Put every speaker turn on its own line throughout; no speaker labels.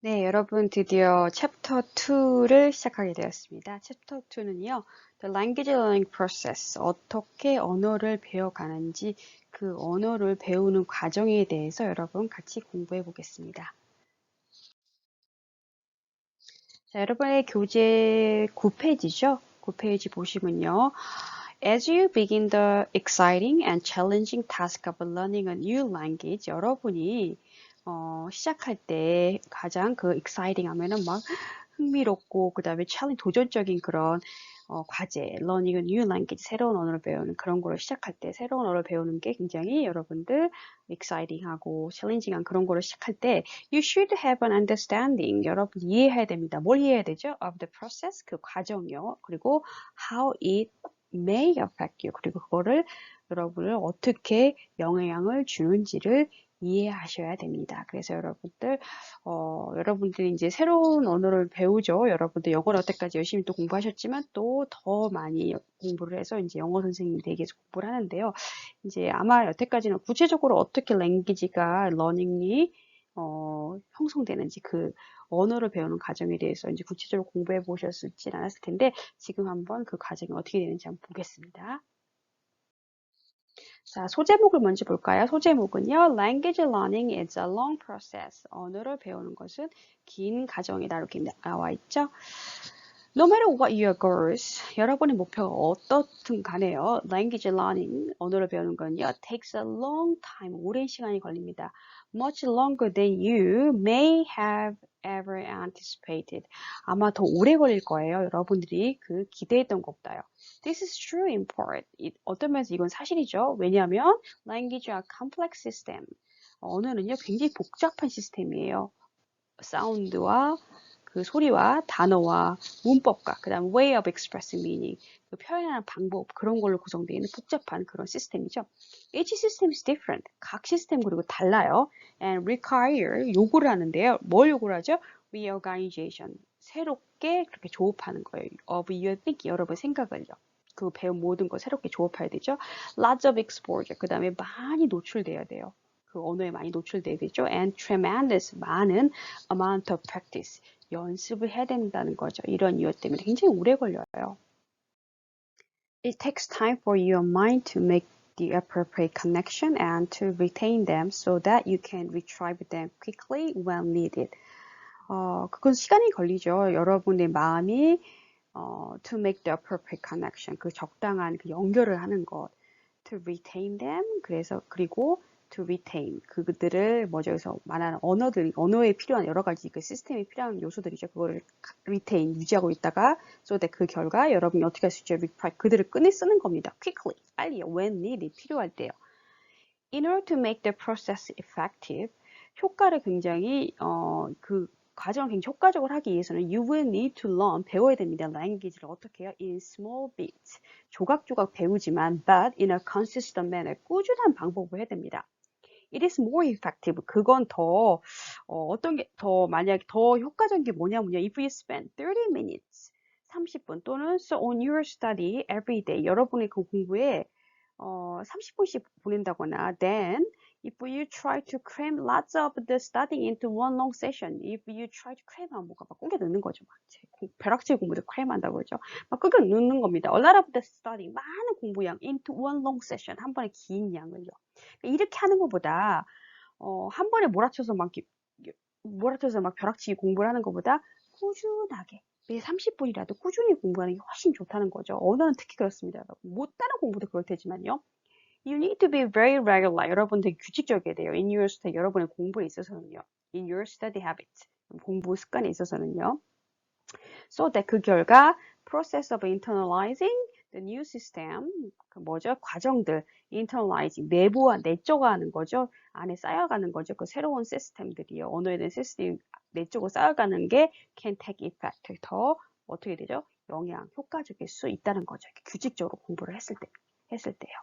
네, 여러분 드디어 챕터 2를 시작하게 되었습니다. 챕터 2는요, The Language Learning Process, 어떻게 언어를 배워가는지 그 언어를 배우는 과정에 대해서 여러분 같이 공부해 보겠습니다. 자, 여러분의 교재 9페이지죠? 9페이지 보시면요. As you begin the exciting and challenging task of learning a new language, 여러분이 시작할 때 가장 그 exciting 하면은 막 흥미롭고 그다음에 도전적인 그런 과제, learning a new language, 새로운 언어를 배우는 그런 거를 시작할 때 새로운 언어를 배우는 게 굉장히 여러분들 exciting하고 challenging한 그런 거를 시작할 때 you should have an understanding. 여러분 이해해야 됩니다. 뭘 이해해야 되죠? Of the process, 그 과정이요. 그리고 how it may affect you. 그리고 그거를 여러분을 어떻게 영향을 주는지를 이해하셔야 됩니다. 그래서 여러분들이 이제 새로운 언어를 배우죠. 여러분들 영어를 여태까지 열심히 또 공부하셨지만 또 더 많이 공부를 해서 이제 영어 선생님이 되기 위해서 공부를 하는데요. 이제 아마 여태까지는 구체적으로 어떻게 랭귀지가 러닝이 형성되는지 그 언어를 배우는 과정에 대해서 이제 구체적으로 공부해 보셨을지 않았을 텐데 지금 한번 그 과정이 어떻게 되는지 한번 보겠습니다. 자, 소제목을 먼저 볼까요? 소제목은요. Language learning is a long process. 언어를 배우는 것은 긴 과정이다. 이렇게 나와 있죠. No matter what your goals, 여러분의 목표가 어떻든 간에요. Language learning, 언어를 배우는 건요. takes a long time, 오랜 시간이 걸립니다. Much longer than you may have ever anticipated. 아마 더 오래 걸릴 거예요. 여러분들이 그 기대했던 것보다요. This is true in part. 어떤 면에서 이건 사실이죠. 왜냐하면 language are complex system. 언어는요 굉장히 복잡한 시스템이에요. 사운드와 그 소리와 단어와 문법과 그다음 way of expressing meaning 그 표현하는 방법 그런 걸로 구성되어 있는 복잡한 그런 시스템이죠. Each system is different. 각 시스템 그리고 달라요. And require 요구를 하는데요. 뭘 요구를 하죠? Reorganization. 새롭게 그렇게 조업하는 거예요. Of your thinking. 여러분 생각을요. 그 배운 모든 거 새롭게 조업해야 되죠. Lots of exposure. 그 다음에 많이 노출돼야 돼요. 그 언어에 많이 노출돼야 되죠. And tremendous. 많은 amount of practice. 연습을 해야 된다는 거죠. 이런 이유 때문에 굉장히 오래 걸려요. It takes time for your mind to make the appropriate connection and to retain them so that you can retrieve them quickly when needed. 그건 시간이 걸리죠. 여러분의 마음이 to make the appropriate connection, 그 적당한 그 연결을 하는 것, to retain them, 그리고 to retain, 그들을 여기서 말하는 언어에 필요한 여러 가지 그 시스템에 필요한 요소들이죠. 그거를 retain, 유지하고 있다가, so that 그 결과 여러분이 어떻게 할 수 있죠? 그들을 꺼내 쓰는 겁니다. quickly, 빨리요. when needed, 필요할 때요. In order to make the process effective, 효과를 굉장히 그 과정을 굉장히 효과적으로 하기 위해서는 you will need to learn, 배워야 됩니다. language를 어떻게 해요? In small bits, 조각조각 배우지만 but in a consistent manner, 꾸준한 방법으로 해야 됩니다. It is more effective. 그건 어떤 게 만약에 더 효과적인 게 뭐냐면요. If you spend 30 minutes, 30분 또는 so on your study every day, 여러분의 그 공부에 30분씩 보낸다거나 then if you try to cram lots of the study into one long session, if you try to cram 하면 뭐가 막 꾸겨 넣는 거죠. 벼락치기 공부도 cram 한다고 그러죠. 막 꾸겨 넣는 겁니다. A lot of the study, 많은 공부량 into one long session, 한 번에 긴 양을요. 이렇게 하는 것보다 한 번에 몰아쳐서 막 벼락치기 공부를 하는 것보다 꾸준하게 매 30분이라도 꾸준히 공부하는 게 훨씬 좋다는 거죠. 언어는 특히 그렇습니다. 못하는 공부도 그럴 테지만요. You need to be very regular. 여러분 되게 규칙적이어야 돼요. In your study, 여러분의 공부에 있어서는요. In your study habits, 공부 습관에 있어서는요. So that 그 결과 process of internalizing the new system, 과정들, internalizing, 내적화하는 거죠. 안에 쌓여가는 거죠. 그 새로운 시스템들이요. 언어에 대한 시스템 내적으로 쌓여가는 게 can take effect. 더 어떻게 되죠? 효과적일 수 있다는 거죠. 규칙적으로 공부를 했을 때요.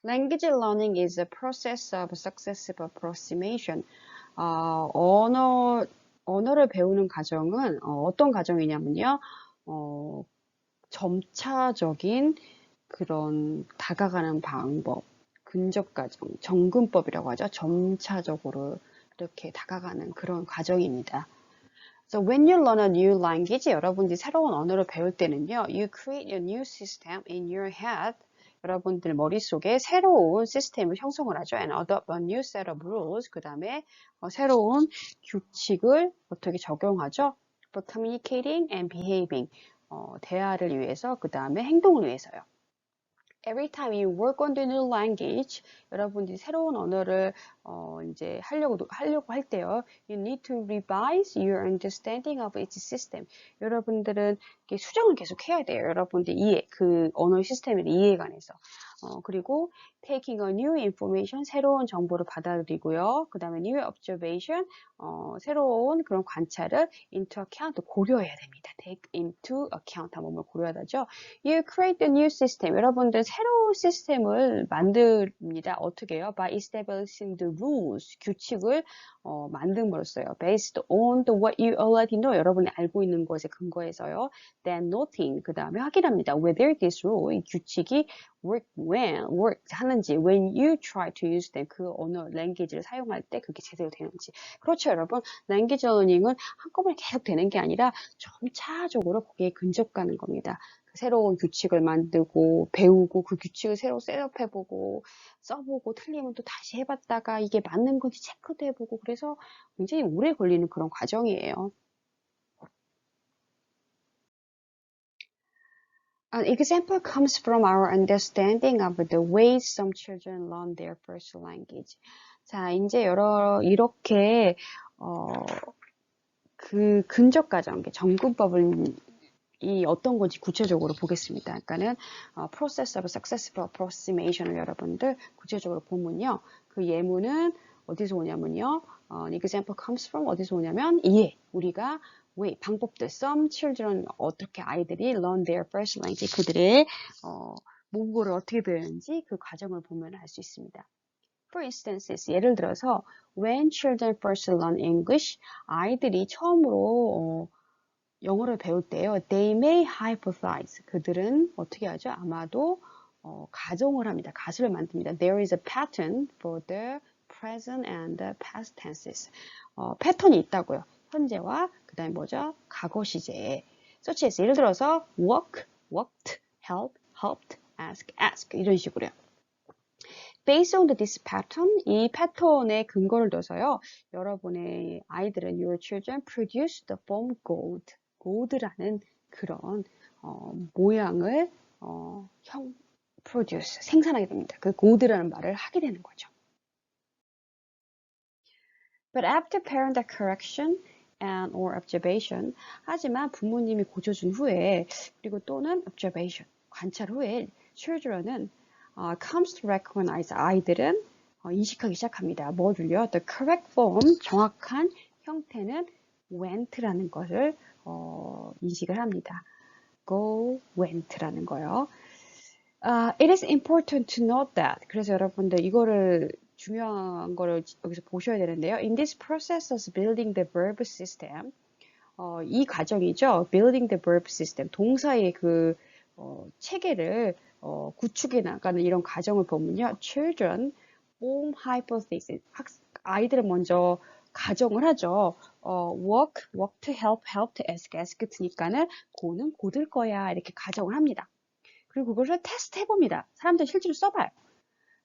Language learning is a process of successive approximation. 언어를 배우는 과정은 어떤 과정이냐면요. 점차적인 그런 다가가는 방법, 근접 과정, 점근법이라고 하죠. 점차적으로 이렇게 다가가는 그런 과정입니다. So when you learn a new language, 여러분들이 새로운 언어를 배울 때는요, you create a new system in your head. 여러분들 머릿속에 새로운 시스템을 형성을 하죠. And adopt a new set of rules. 그 다음에 새로운 규칙을 어떻게 적용하죠. For communicating and behaving. 대화를 위해서, 그 다음에 행동을 위해서요. Every time you work on the new language, 여러분들이 새로운 언어를 이제 하려고 할 때요, you need to revise your understanding of its system. 여러분들은 수정을 계속 해야 돼요. 여러분들 그 언어 시스템의 이해에 관해서. 그리고 taking a new information, 새로운 정보를 받아들이고요. 그 다음에 new observation, 새로운 그런 관찰을 into account, 고려해야 됩니다. take into account 한 번만 고려하다죠. You create a new system. 여러분들 새로운 시스템을 만듭니다. 어떻게 해요? By establishing the rules, 규칙을 만듦으로써요. Based on the what you already know. 여러분이 알고 있는 것에 근거해서요. Then noting, 그 다음에 확인합니다. Whether this rule, 이 규칙이 work 하는지, when you try to use them, 그 언어, language를 사용할 때 그게 제대로 되는지. 그렇죠, 여러분. language learning은 한꺼번에 계속 되는 게 아니라 점차적으로 거기에 근접가는 겁니다. 새로운 규칙을 만들고 배우고 그 규칙을 새로 셋업해보고 써보고 틀리면 또 다시 해봤다가 이게 맞는 건지 체크도 해보고 그래서 굉장히 오래 걸리는 그런 과정이에요. An example comes from our understanding of the ways some children learn their first language. 자, 이제 이렇게 그 근접 과정, 점근법을 이 어떤 건지 구체적으로 보겠습니다. 그러니까는 process of successful approximation을 여러분들 구체적으로 보면요. 그 예문은 어디서 오냐면요. An example comes from 어디서 오냐면 이해. 우리가 왜 방법들 some children 어떻게 아이들이 learn their first language 그들의 모국어를 어떻게 배우는지 그 과정을 보면 알 수 있습니다. For instance, 예를 들어서 when children first learn English 아이들이 처음으로 영어를 배울 때요. They may hypothesize. 그들은 어떻게 하죠? 아마도 가정을 합니다. 가설을 만듭니다. There is a pattern for the present and the past tenses. 패턴이 있다고요. 현재와 그 다음에 뭐죠? 과거 시제에. such as 예를 들어서 walk, walked, help, helped, ask, ask 이런 식으로요. Based on this pattern, 이 패턴에 근거를 둬서요. 여러분의 아이들은 your children produce the form gold. gold라는 그런 모양을 produce, 생산하게 됩니다. 그 gold라는 말을 하게 되는 거죠. But after parent correction and or observation, 하지만 부모님이 고쳐준 후에 그리고 또는 observation, 관찰 후에 children은 comes to recognize 아이들은 인식하기 시작합니다. 뭐를요? The correct form, 정확한 형태는 went라는 것을 인식을 합니다. go, went라는 거요. It is important to note that. 그래서 여러분들 이거를 중요한 거를 여기서 보셔야 되는데요. In this process of building the verb system, 이 과정이죠. Building the verb system, 동사의 그 체계를 구축해 나가는 이런 과정을 보면요. Children form hypothesis. 아이들은 먼저 가정을 하죠. work, worked, help, helped, ask, asked니까는 고는 고들 거야 이렇게 가정을 합니다. 그리고 그것을 테스트 해봅니다. 사람들 실제로 써봐요.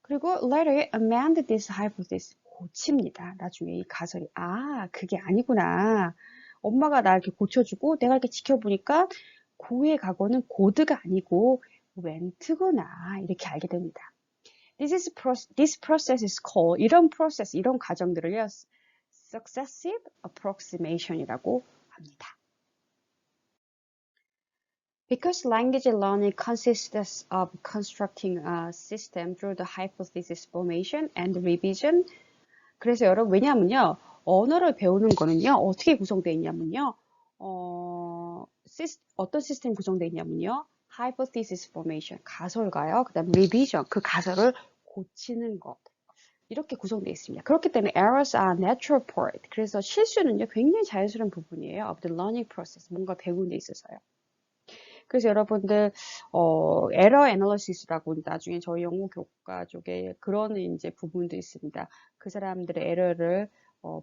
그리고 later amend this hypothesis. 고칩니다. 나중에 이 가설이 그게 아니구나. 엄마가 나 이렇게 고쳐주고 내가 이렇게 지켜보니까 고의 과거는 고드가 아니고 went구나 이렇게 알게 됩니다. This process is called 이런 process, 이런 과정들을요 successive approximation이라고 합니다. Because language learning consists of constructing a system through the hypothesis formation and revision. 그래서 여러분 왜냐하면요 언어를 배우는 거는요 어떻게 구성되어 있냐면요 어떤 시스템 구성되어 있냐면요 hypothesis formation 가설과요 그다음 revision 그 가설을 고치는 것 이렇게 구성되어 있습니다. 그렇기 때문에 errors are natural part. 그래서 실수는요 굉장히 자연스러운 부분이에요 of the learning process 뭔가 배우는 데 있어서요. 그래서 여러분들 에러 애널리시스라고 나중에 저희 영어 교과 쪽에 그런 이제 부분도 있습니다. 그 사람들의 에러를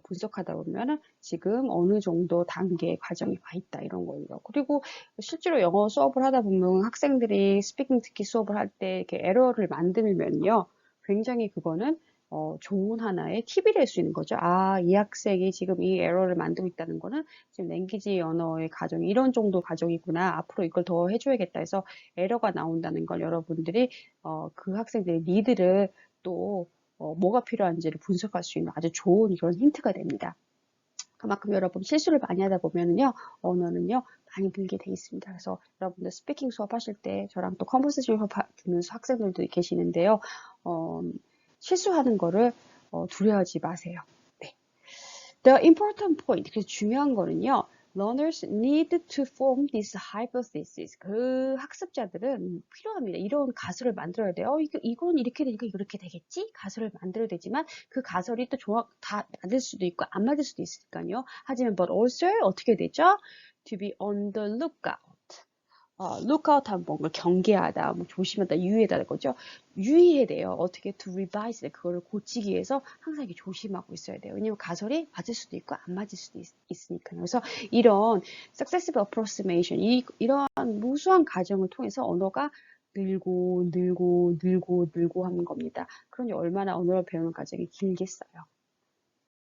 분석하다 보면은 지금 어느 정도 단계의 과정이 와 있다 이런 거예요. 그리고 실제로 영어 수업을 하다 보면 학생들이 스피킹 특히 수업을 할 때 이렇게 에러를 만들면요. 굉장히 그거는 좋은 하나의 팁이 될 수 있는 거죠. 아, 이 학생이 지금 이 에러를 만들고 있다는 거는 지금 랭귀지 언어의 과정이 이런 정도 과정이구나. 앞으로 이걸 더 해줘야겠다 해서 에러가 나온다는 걸 여러분들이 그 학생들의 니드를 또 뭐가 필요한지를 분석할 수 있는 아주 좋은 그런 힌트가 됩니다. 그만큼 여러분 실수를 많이 하다 보면은요, 언어는요, 많이 늘게 돼 있습니다. 그래서 여러분들 스피킹 수업 하실 때 저랑 또 컨버세이션 수업 듣는 학생들도 계시는데요, 실수하는 거를 두려워하지 마세요. 네. The important point, 그래서 중요한 거는요, learners need to form this hypothesis. 그 학습자들은 필요합니다. 이런 가설을 만들어야 돼요. 이건 이렇게 되니까 이렇게 되겠지? 가설을 만들어야 되지만 그 가설이 또 다 맞을 수도 있고 안 맞을 수도 있으니까요. 하지만 but also 어떻게 되죠? To be on the lookout. lookout 하면 뭔가 경계하다, 뭐 조심하다, 유의하다는 거죠. 유의해야 돼요. 어떻게 to revise, 그거를 고치기 위해서 항상 이렇게 조심하고 있어야 돼요. 왜냐면 가설이 맞을 수도 있고 안 맞을 수도 있으니까요. 그래서 이런 successive approximation, 이러한 무수한 과정을 통해서 언어가 늘고 하는 겁니다. 그러니 얼마나 언어를 배우는 과정이 길겠어요.